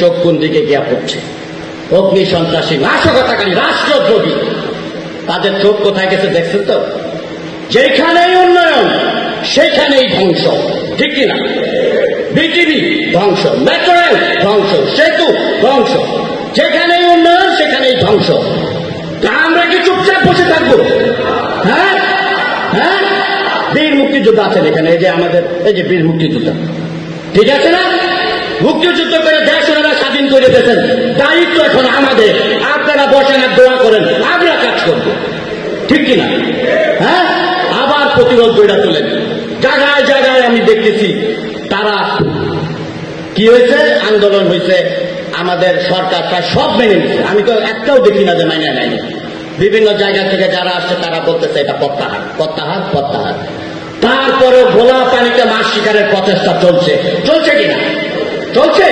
চোখ কোন দিকে গিয়া পড়ছে। অগ্নি সন্ত্রাসী, নাশকতাকারী, রাষ্ট্রদ্রোহী, তাদের চোখ কোথায় গেছে দেখছেন তো? যেখানেই উন্নয়ন সেখানেই ধ্বংস, ঠিক কিনা? বিটিভি ধ্বংস, মেট্রো রেল ধ্বংস, সেতু ধ্বংস, যেখানেই উন্নয়ন সেখানেই ধ্বংস। তা আমরা কি চুপচাপ বসে থাকবো? হ্যাঁ হ্যাঁ, বীর মুক্তিযোদ্ধা আছেন এখানে, এই যে আমাদের এই যে বীর মুক্তিযোদ্ধা, ঠিক আছে না? মুক্তিযুদ্ধ করে দেশ ওনারা স্বাধীন করে দিয়েছেন, দায়িত্ব এখন আমাদের। আপনারা বসেন আর দোয়া করেন, আমরা কাজ করবো, ঠিক কিনা? হ্যাঁ, আবার প্রতিরোধ গড়ে তোলেন। জায়গায় জায়গায় আমি দেখতেছি তারা কি হয়েছে, আন্দোলন হয়েছে, আমাদের সরকার প্রায় সব মেনে নিচ্ছে। আমি তো একটাও দেখি না যে মাইনে নেয়নি। বিভিন্ন জায়গা থেকে যারা আসছে তারা বলতেছে এটা প্রত্যাহার, প্রত্যাহার, প্রত্যাহার। তারপরে ভোলা পানিতে মাছ শিকারের প্রচেষ্টা চলছে, চলছে কিনা? চলছে।